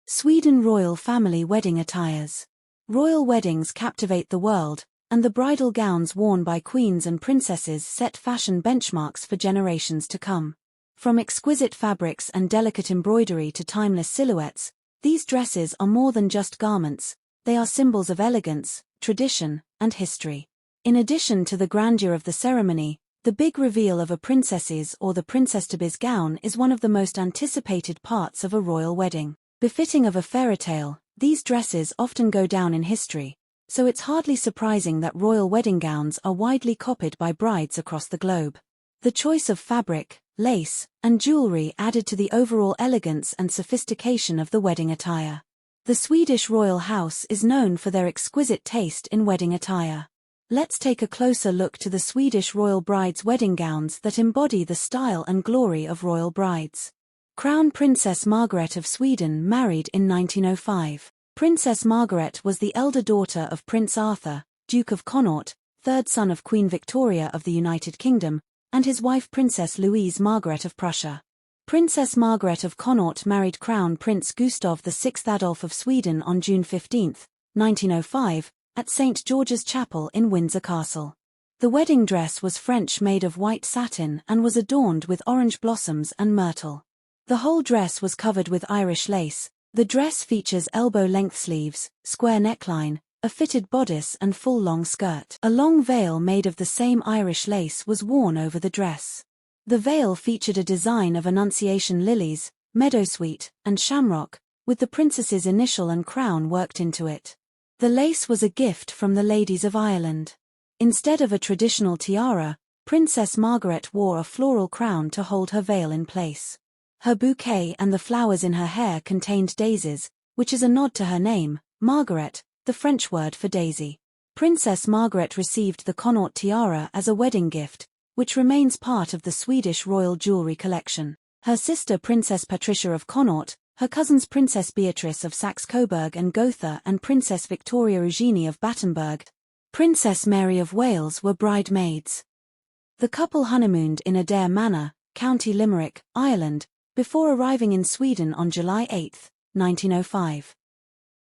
Sweden royal family wedding attires. Royal weddings captivate the world, and the bridal gowns worn by queens and princesses set fashion benchmarks for generations to come. From exquisite fabrics and delicate embroidery to timeless silhouettes, these dresses are more than just garments, they are symbols of elegance, tradition, and history. In addition to the grandeur of the ceremony, the big reveal of a princess's or the princess-to-be's gown is one of the most anticipated parts of a royal wedding. Befitting of a fairy tale, these dresses often go down in history, so it's hardly surprising that royal wedding gowns are widely copied by brides across the globe. The choice of fabric, lace, and jewelry added to the overall elegance and sophistication of the wedding attire. The Swedish royal house is known for their exquisite taste in wedding attire. Let's take a closer look to the Swedish royal brides' wedding gowns that embody the style and glory of royal brides. Crown Princess Margaret of Sweden married in 1905. Princess Margaret was the elder daughter of Prince Arthur, Duke of Connaught, third son of Queen Victoria of the United Kingdom, and his wife Princess Louise Margaret of Prussia. Princess Margaret of Connaught married Crown Prince Gustav VI Adolf of Sweden on June 15, 1905, at St. George's Chapel in Windsor Castle. The wedding dress was French, made of white satin and was adorned with orange blossoms and myrtle. The whole dress was covered with Irish lace. The dress features elbow-length sleeves, square neckline, a fitted bodice and full long skirt. A long veil made of the same Irish lace was worn over the dress. The veil featured a design of Annunciation lilies, meadowsweet, and shamrock, with the princess's initial and crown worked into it. The lace was a gift from the ladies of Ireland. Instead of a traditional tiara, Princess Margaret wore a floral crown to hold her veil in place. Her bouquet and the flowers in her hair contained daisies, which is a nod to her name, Margaret, the French word for daisy. Princess Margaret received the Connaught tiara as a wedding gift, which remains part of the Swedish royal jewelry collection. Her sister Princess Patricia of Connaught, her cousins Princess Beatrice of Saxe-Coburg and Gotha and Princess Victoria Eugenie of Battenberg, Princess Mary of Wales were bridesmaids. The couple honeymooned in Attires Manor, County Limerick, Ireland, before arriving in Sweden on July 8, 1905.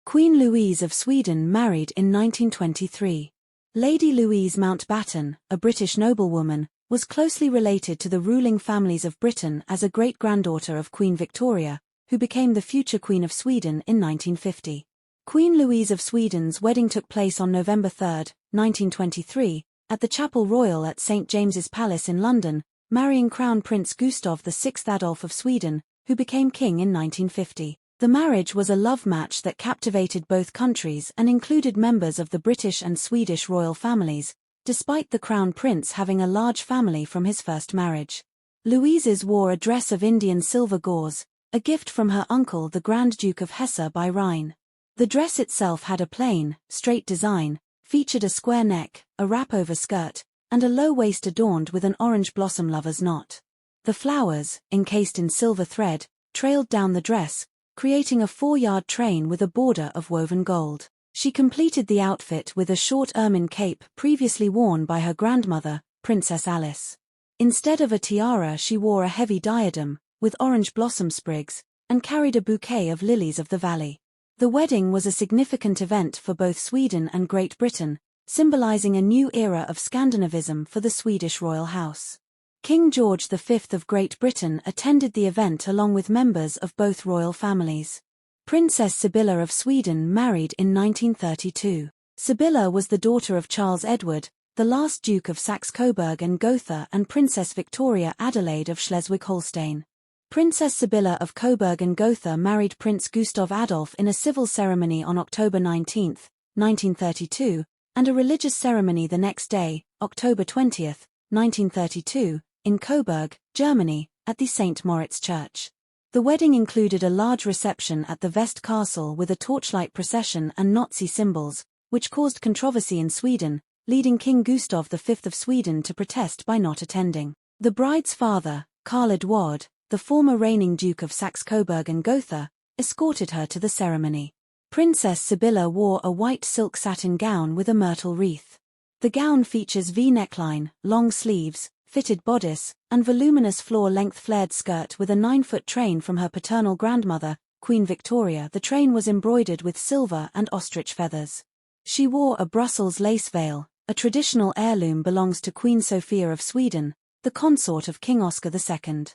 Queen Louise of Sweden married in 1923. Lady Louise Mountbatten, a British noblewoman, was closely related to the ruling families of Britain as a great-granddaughter of Queen Victoria, who became the future Queen of Sweden in 1950. Queen Louise of Sweden's wedding took place on November 3, 1923, at the Chapel Royal at St. James's Palace in London, marrying Crown Prince Gustav VI Adolf of Sweden, who became king in 1950. The marriage was a love match that captivated both countries and included members of the British and Swedish royal families, despite the Crown Prince having a large family from his first marriage. Louise's wore a dress of Indian silver gauze, a gift from her uncle the Grand Duke of Hesse by Rhine. The dress itself had a plain, straight design, featured a square neck, a wrap-over skirt, and a low waist adorned with an orange blossom lover's knot. The flowers, encased in silver thread, trailed down the dress, creating a 4-yard train with a border of woven gold. She completed the outfit with a short ermine cape previously worn by her grandmother, Princess Alice. Instead of a tiara, she wore a heavy diadem, with orange blossom sprigs, and carried a bouquet of lilies of the valley. The wedding was a significant event for both Sweden and Great Britain, symbolizing a new era of Scandinavism for the Swedish royal house. King George V of Great Britain attended the event along with members of both royal families. Princess Sibylla of Sweden married in 1932. Sibylla was the daughter of Charles Edward, the last Duke of Saxe-Coburg and Gotha, and Princess Victoria Adelaide of Schleswig-Holstein. Princess Sibylla of Coburg and Gotha married Prince Gustav Adolf in a civil ceremony on October 19, 1932, and a religious ceremony the next day, October 20, 1932, in Coburg, Germany, at the St. Moritz Church. The wedding included a large reception at the West Castle with a torchlight procession and Nazi symbols, which caused controversy in Sweden, leading King Gustav V of Sweden to protest by not attending. The bride's father, Karl Edward, the former reigning Duke of Saxe-Coburg and Gotha, escorted her to the ceremony. Princess Sibylla wore a white silk satin gown with a myrtle wreath. The gown features V-neckline, long sleeves, fitted bodice, and voluminous floor-length flared skirt with a 9-foot train from her paternal grandmother, Queen Victoria, the train was embroidered with silver and ostrich feathers. She wore a Brussels lace veil, a traditional heirloom belongs to Queen Sophia of Sweden, the consort of King Oscar II.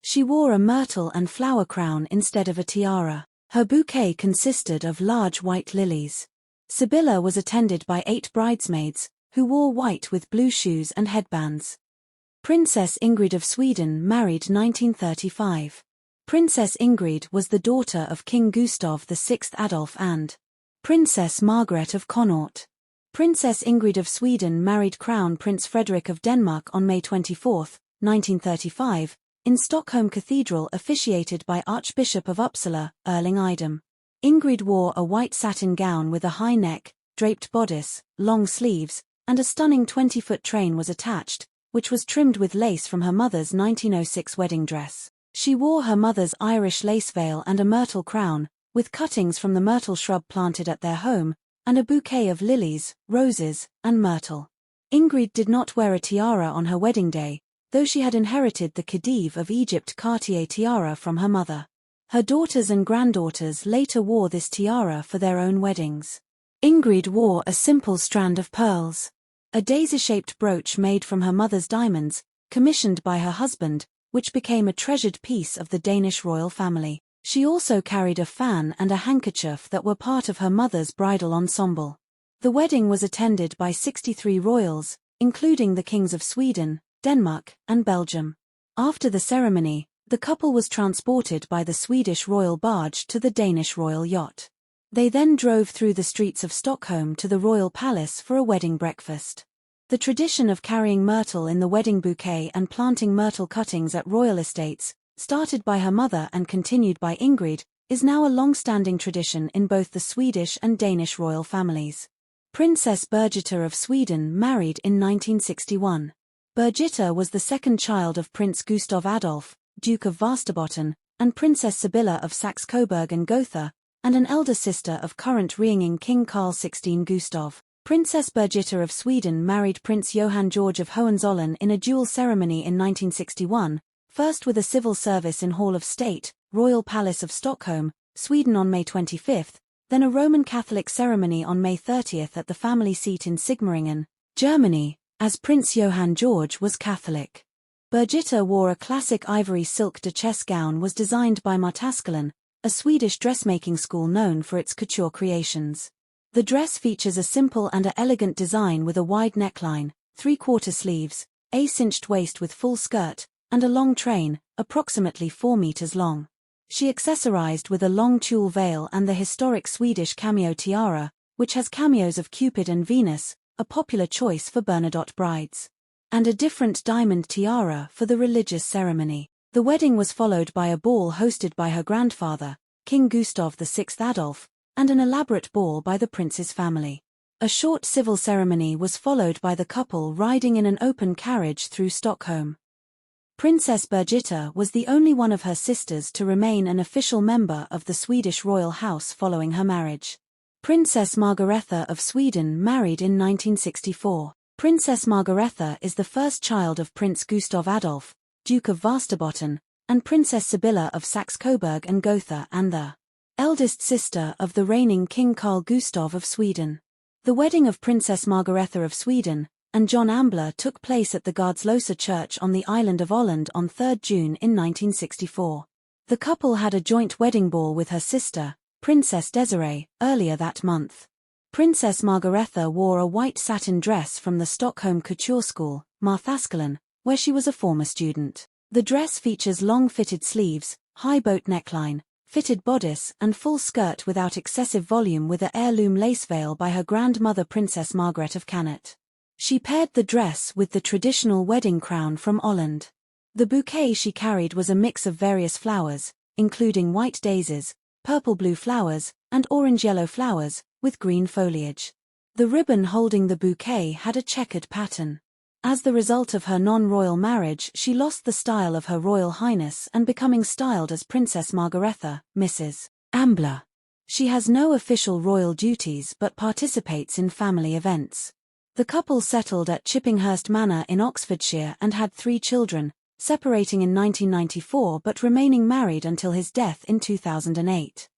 She wore a myrtle and flower crown instead of a tiara. Her bouquet consisted of large white lilies. Sibylla was attended by 8 bridesmaids, who wore white with blue shoes and headbands. Princess Ingrid of Sweden married 1935. Princess Ingrid was the daughter of King Gustav VI Adolf and Princess Margaret of Connaught. Princess Ingrid of Sweden married Crown Prince Frederick of Denmark on May 24, 1935, in Stockholm Cathedral, officiated by Archbishop of Uppsala, Erling Idem. Ingrid wore a white satin gown with a high neck, draped bodice, long sleeves, and a stunning 20-foot train was attached, which was trimmed with lace from her mother's 1906 wedding dress. She wore her mother's Irish lace veil and a myrtle crown, with cuttings from the myrtle shrub planted at their home, and a bouquet of lilies, roses, and myrtle. Ingrid did not wear a tiara on her wedding day, though she had inherited the Khedive of Egypt Cartier tiara from her mother. Her daughters and granddaughters later wore this tiara for their own weddings. Ingrid wore a simple strand of pearls, a daisy-shaped brooch made from her mother's diamonds, commissioned by her husband, which became a treasured piece of the Danish royal family. She also carried a fan and a handkerchief that were part of her mother's bridal ensemble. The wedding was attended by 63 royals, including the kings of Sweden, Denmark, and Belgium. After the ceremony, the couple was transported by the Swedish royal barge to the Danish royal yacht. They then drove through the streets of Stockholm to the royal palace for a wedding breakfast. The tradition of carrying myrtle in the wedding bouquet and planting myrtle cuttings at royal estates, started by her mother and continued by Ingrid, is now a long-standing tradition in both the Swedish and Danish royal families. Princess Birgitta of Sweden married in 1961. Birgitta was the second child of Prince Gustav Adolf, Duke of Västerbotten, and Princess Sibylla of Saxe-Coburg and Gotha, and an elder sister of current reigning King Carl XVI Gustav. Princess Birgitta of Sweden married Prince Johann George of Hohenzollern in a dual ceremony in 1961, first with a civil service in Hall of State, Royal Palace of Stockholm, Sweden on May 25, then a Roman Catholic ceremony on May 30 at the family seat in Sigmaringen, Germany, as Prince Johann George was Catholic. Birgitta wore a classic ivory silk duchesse gown was designed by Martaskallen, a Swedish dressmaking school known for its couture creations. The dress features a simple and elegant design with a wide neckline, 3/4 sleeves, a cinched waist with full skirt, and a long train, approximately 4 meters long. She accessorized with a long tulle veil and the historic Swedish cameo tiara, which has cameos of Cupid and Venus, a popular choice for Bernadotte brides, and a different diamond tiara for the religious ceremony. The wedding was followed by a ball hosted by her grandfather, King Gustav VI Adolf, and an elaborate ball by the prince's family. A short civil ceremony was followed by the couple riding in an open carriage through Stockholm. Princess Birgitta was the only one of her sisters to remain an official member of the Swedish royal house following her marriage. Princess Margaretha of Sweden married in 1964. Princess Margaretha is the first child of Prince Gustav Adolf, Duke of Västerbotten, and Princess Sibylla of Saxe-Coburg and Gotha, and the eldest sister of the reigning King Carl Gustav of Sweden. The wedding of Princess Margaretha of Sweden and John Ambler took place at the Gardslösa Church on the island of Åland on 3 June in 1964. The couple had a joint wedding ball with her sister, Princess Desiree, earlier that month. Princess Margaretha wore a white satin dress from the Stockholm Couture School, Martaskallen, where she was a former student. The dress features long fitted sleeves, high boat neckline, fitted bodice and full skirt without excessive volume with a heirloom lace veil by her grandmother Princess Margaret of Connaught. She paired the dress with the traditional wedding crown from Åland. The bouquet she carried was a mix of various flowers, including white daisies, purple-blue flowers, and orange-yellow flowers, with green foliage. The ribbon holding the bouquet had a checkered pattern. As the result of her non-royal marriage, she lost the style of Her Royal Highness and becoming styled as Princess Margaretha, Mrs. Ambler. She has no official royal duties but participates in family events. The couple settled at Chippinghurst Manor in Oxfordshire and had 3 children, separating in 1994 but remaining married until his death in 2008.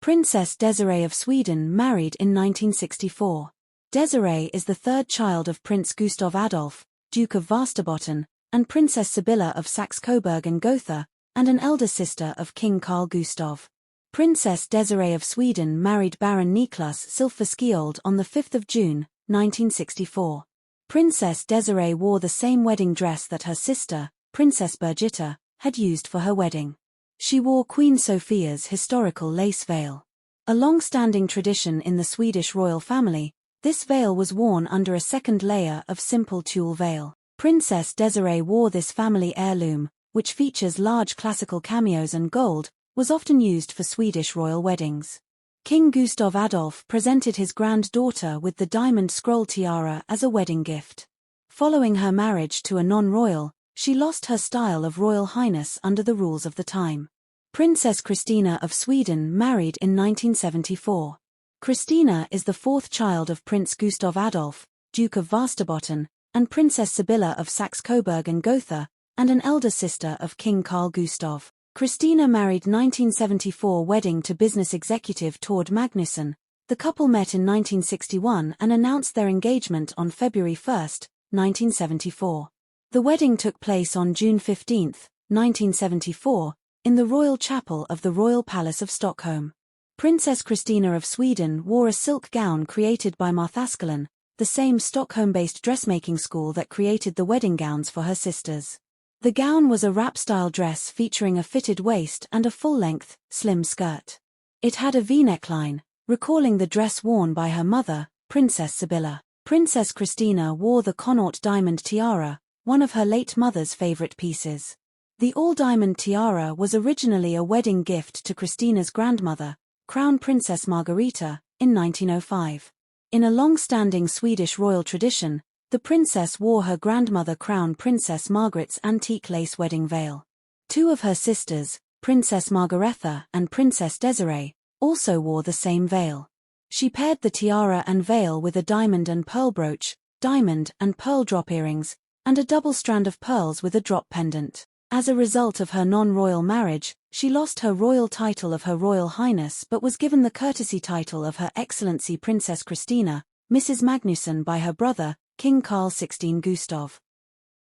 Princess Desiree of Sweden married in 1964. Desiree is the third child of Prince Gustav Adolf, Duke of Västerbotten, and Princess Sibylla of Saxe-Coburg and Gotha, and an elder sister of King Carl Gustaf. Princess Desiree of Sweden married Baron Niklas Silfverskiold on 5 June, 1964. Princess Desiree wore the same wedding dress that her sister, Princess Birgitta, had used for her wedding. She wore Queen Sophia's historical lace veil. A long-standing tradition in the Swedish royal family, this veil was worn under a second layer of simple tulle veil. Princess Desiree wore this family heirloom, which features large classical cameos and gold, was often used for Swedish royal weddings. King Gustav Adolf presented his granddaughter with the diamond scroll tiara as a wedding gift. Following her marriage to a non-royal, she lost her style of royal highness under the rules of the time. Princess Christina of Sweden married in 1974. Christina is the fourth child of Prince Gustav Adolf, Duke of Västerbotten, and Princess Sibylla of Saxe-Coburg and Gotha, and an elder sister of King Carl Gustaf. Christina married 1974 wedding to business executive Tord Magnusson. The couple met in 1961 and announced their engagement on February 1, 1974. The wedding took place on June 15, 1974, in the Royal Chapel of the Royal Palace of Stockholm. Princess Christina of Sweden wore a silk gown created by Marthaskelen, the same Stockholm-based dressmaking school that created the wedding gowns for her sisters. The gown was a wrap-style dress featuring a fitted waist and a full-length, slim skirt. It had a V-neckline, recalling the dress worn by her mother, Princess Sibylla. Princess Christina wore the Connaught diamond tiara, one of her late mother's favorite pieces. The all-diamond tiara was originally a wedding gift to Christina's grandmother, Crown Princess Margareta, in 1905. In a long-standing Swedish royal tradition, the princess wore her grandmother Crown Princess Margaret's antique lace wedding veil. Two of her sisters, Princess Margaretha and Princess Desiree, also wore the same veil. She paired the tiara and veil with a diamond and pearl brooch, diamond and pearl drop earrings, and a double strand of pearls with a drop pendant. As a result of her non-royal marriage, she lost her royal title of Her Royal Highness but was given the courtesy title of Her Excellency Princess Christina, Mrs. Magnusson by her brother, King Carl XVI Gustaf.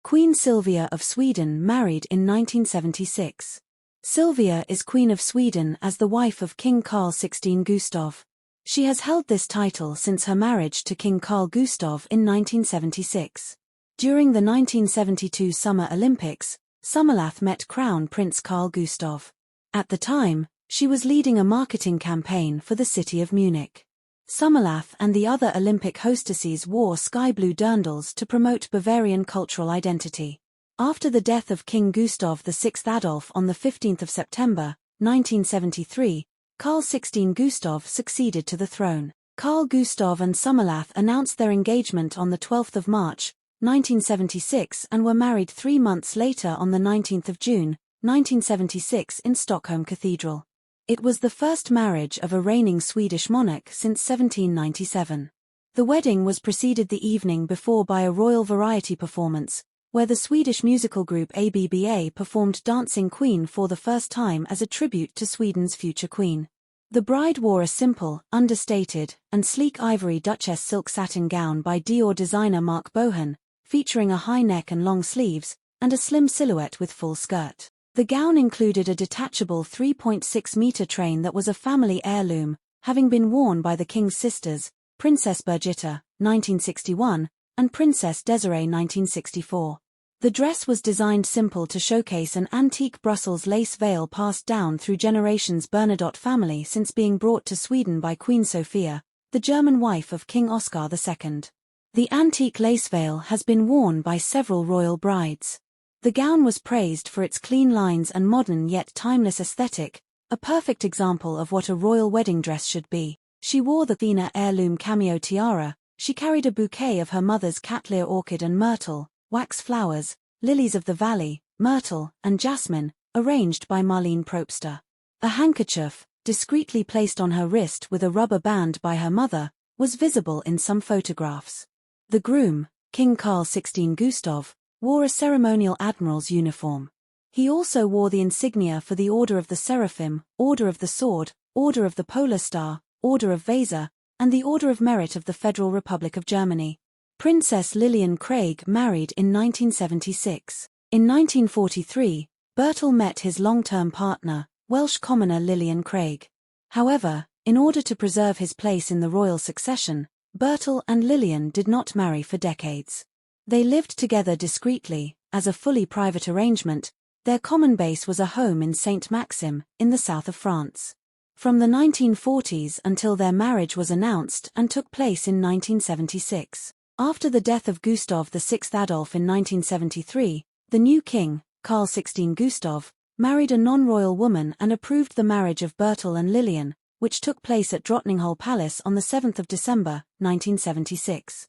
Queen Sylvia of Sweden married in 1976. Sylvia is Queen of Sweden as the wife of King Carl XVI Gustaf. She has held this title since her marriage to King Carl Gustaf in 1976. During the 1972 Summer Olympics, Sommerlath met Crown Prince Carl Gustaf. At the time, she was leading a marketing campaign for the city of Munich. Sommerlath and the other Olympic hostesses wore sky blue dirndls to promote Bavarian cultural identity. After the death of King Gustav VI Adolf on 15 September, 1973, Carl XVI Gustaf succeeded to the throne. Carl Gustaf and Sommerlath announced their engagement on 12 March, 1976 and were married 3 months later on 19 June, 1976 in Stockholm Cathedral. It was the first marriage of a reigning Swedish monarch since 1797. The wedding was preceded the evening before by a royal variety performance, where the Swedish musical group ABBA performed Dancing Queen for the first time as a tribute to Sweden's future queen. The bride wore a simple, understated, and sleek ivory Duchess silk satin gown by Dior designer Mark Bohan, featuring a high neck and long sleeves, and a slim silhouette with full skirt. The gown included a detachable 3.6-meter train that was a family heirloom, having been worn by the king's sisters, Princess Birgitta, 1961, and Princess Desiree, 1964. The dress was designed simple to showcase an antique Brussels lace veil passed down through generations Bernadotte family since being brought to Sweden by Queen Sophia, the German wife of King Oscar II. The antique lace veil has been worn by several royal brides. The gown was praised for its clean lines and modern yet timeless aesthetic, a perfect example of what a royal wedding dress should be. She wore the Athena heirloom cameo tiara, she carried a bouquet of her mother's catlear orchid and myrtle, wax flowers, lilies of the valley, myrtle, and jasmine, arranged by Marlene Propster. A handkerchief, discreetly placed on her wrist with a rubber band by her mother, was visible in some photographs. The groom, King Carl XVI Gustaf, wore a ceremonial admiral's uniform. He also wore the insignia for the Order of the Seraphim, Order of the Sword, Order of the Polar Star, Order of Weser, and the Order of Merit of the Federal Republic of Germany. Princess Lillian Craig married in 1976. In 1943, Bertil met his long-term partner, Welsh commoner Lillian Craig. However, in order to preserve his place in the royal succession, Bertil and Lillian did not marry for decades. They lived together discreetly, as a fully private arrangement. Their common base was a home in Saint-Maxime, in the south of France. From the 1940s until their marriage was announced and took place in 1976. After the death of Gustav VI Adolf in 1973, the new king, Carl XVI Gustav, married a non-royal woman and approved the marriage of Bertil and Lillian, which took place at Drottninghall Palace on the 7th of December, 1976.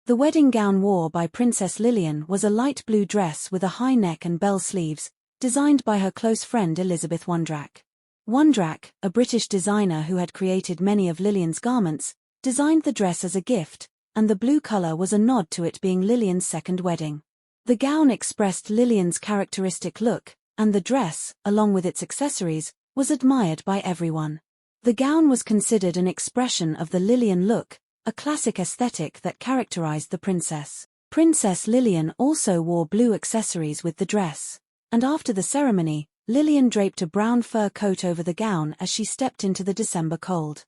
The wedding gown worn by Princess Lillian was a light blue dress with a high neck and bell sleeves, designed by her close friend Elizabeth Wondrak. Wondrak, a British designer who had created many of Lillian's garments, designed the dress as a gift, and the blue color was a nod to it being Lillian's second wedding. The gown expressed Lillian's characteristic look, and the dress, along with its accessories, was admired by everyone. The gown was considered an expression of the Lillian look, a classic aesthetic that characterized the princess. Princess Lillian also wore blue accessories with the dress. And after the ceremony, Lillian draped a brown fur coat over the gown as she stepped into the December cold.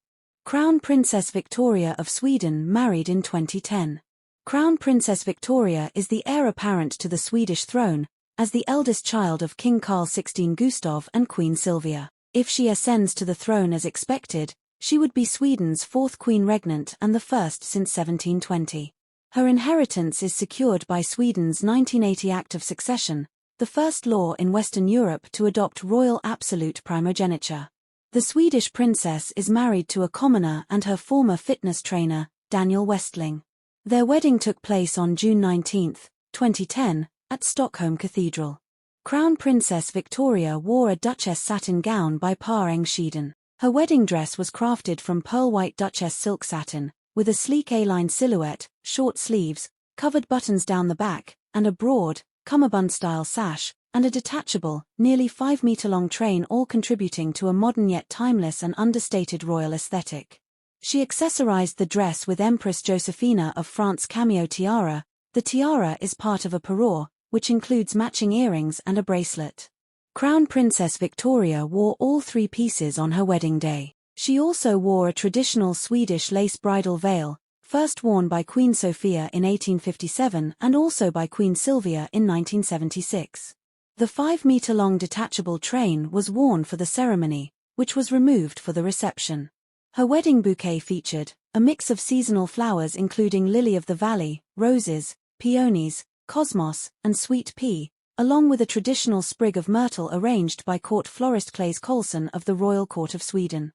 Crown Princess Victoria of Sweden married in 2010. Crown Princess Victoria is the heir apparent to the Swedish throne, as the eldest child of King Carl XVI Gustav and Queen Sylvia. If she ascends to the throne as expected, she would be Sweden's fourth queen regnant and the first since 1720. Her inheritance is secured by Sweden's 1980 Act of Succession, the first law in Western Europe to adopt royal absolute primogeniture. The Swedish princess is married to a commoner and her former fitness trainer, Daniel Westling. Their wedding took place on June 19, 2010, at Stockholm Cathedral. Crown Princess Victoria wore a Duchess satin gown by Per Engsheden. Her wedding dress was crafted from pearl-white Duchess silk satin, with a sleek A-line silhouette, short sleeves, covered buttons down the back, and a broad, cummerbund-style sash, and a detachable, nearly 5-meter-long train, all contributing to a modern yet timeless and understated royal aesthetic. She accessorized the dress with Empress Josephina of France cameo tiara. The tiara is part of a parure, which includes matching earrings and a bracelet. Crown Princess Victoria wore all three pieces on her wedding day. She also wore a traditional Swedish lace bridal veil, first worn by Queen Sofia in 1857 and also by Queen Sylvia in 1976. The 5-meter-long detachable train was worn for the ceremony, which was removed for the reception. Her wedding bouquet featured a mix of seasonal flowers including lily of the valley, roses, peonies, cosmos, and sweet pea, along with a traditional sprig of myrtle arranged by court florist Claes Colson of the Royal Court of Sweden.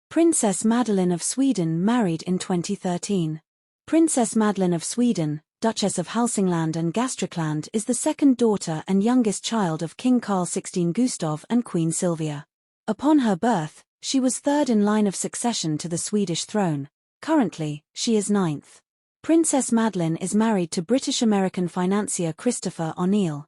Princess Madeleine of Sweden married in 2013. Princess Madeleine of Sweden, Duchess of Hälsingland and Gästrikland, is the second daughter and youngest child of King Carl XVI Gustav and Queen Sylvia. Upon her birth, she was third in line of succession to the Swedish throne. Currently, she is ninth. Princess Madeleine is married to British-American financier Christopher O'Neill.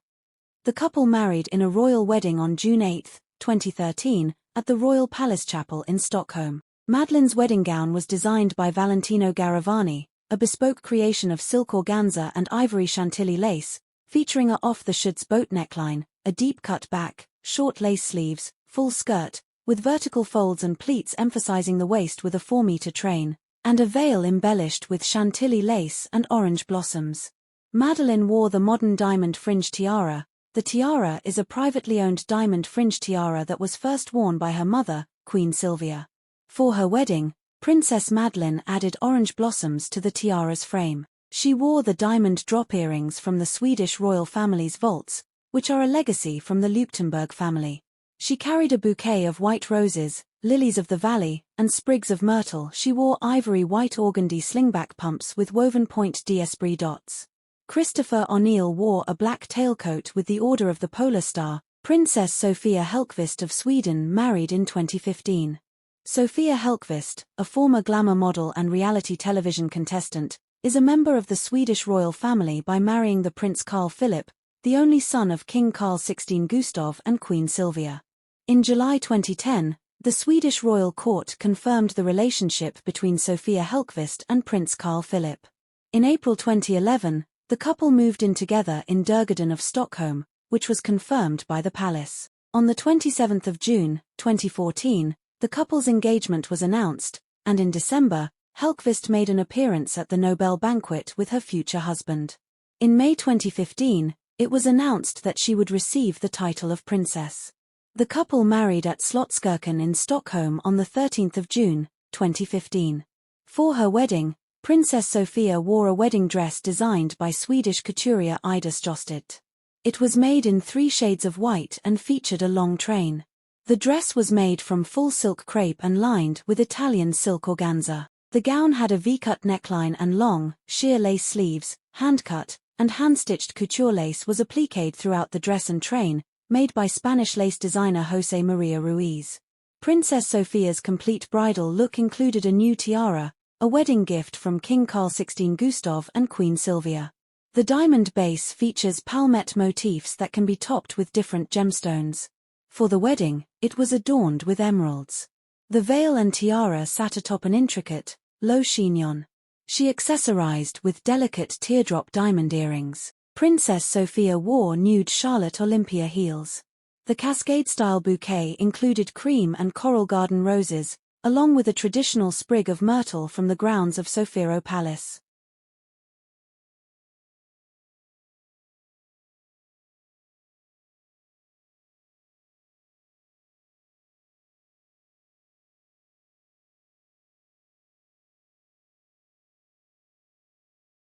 The couple married in a royal wedding on June 8, 2013, at the Royal Palace Chapel in Stockholm. Madeleine's wedding gown was designed by Valentino Garavani, a bespoke creation of silk organza and ivory chantilly lace, featuring a off-the-shoulder boat neckline, a deep-cut back, short lace sleeves, full skirt, with vertical folds and pleats emphasizing the waist with a 4-meter train, and a veil embellished with chantilly lace and orange blossoms. Madeleine wore the modern diamond fringe tiara. The tiara is a privately owned diamond fringe tiara that was first worn by her mother, Queen Sylvia. For her wedding, Princess Madeleine added orange blossoms to the tiara's frame. She wore the diamond drop earrings from the Swedish royal family's vaults, which are a legacy from the Leuchtenberg family. She carried a bouquet of white roses, lilies of the valley, and sprigs of myrtle. She wore ivory white organdy slingback pumps with woven point d'esprit dots. Christopher O'Neill wore a black tailcoat with the Order of the Polar Star. Princess Sofia Hellqvist of Sweden married in 2015. Sofia Hellqvist, a former glamour model and reality television contestant, is a member of the Swedish royal family by marrying the Prince Carl Philip, the only son of King Carl XVI Gustav and Queen Sylvia. In July 2010, the Swedish royal court confirmed the relationship between Sofia Hellqvist and Prince Carl Philip. In April 2011, the couple moved in together in Djurgården of Stockholm, which was confirmed by the palace. On the 27th of June, 2014, the couple's engagement was announced, and in December, Hellqvist made an appearance at the Nobel banquet with her future husband. In May 2015, it was announced that she would receive the title of princess. The couple married at Slottskyrkan in Stockholm on the 13th of June, 2015. For her wedding, Princess Sofia wore a wedding dress designed by Swedish couturier Ida Strosted. It was made in 3 shades of white and featured a long train. The dress was made from full silk crepe and lined with Italian silk organza. The gown had a V-cut neckline and long, sheer lace sleeves, hand-cut, and hand-stitched couture lace was appliqued throughout the dress and train, made by Spanish lace designer José María Ruiz. Princess Sofia's complete bridal look included a new tiara, a wedding gift from King Carl XVI Gustav and Queen Sylvia. The diamond base features palmette motifs that can be topped with different gemstones. For the wedding, it was adorned with emeralds. The veil and tiara sat atop an intricate, low chignon. She accessorized with delicate teardrop diamond earrings. Princess Sofia wore nude Charlotte Olympia heels. The cascade-style bouquet included cream and coral garden roses, along with a traditional sprig of myrtle from the grounds of Sofiero Palace.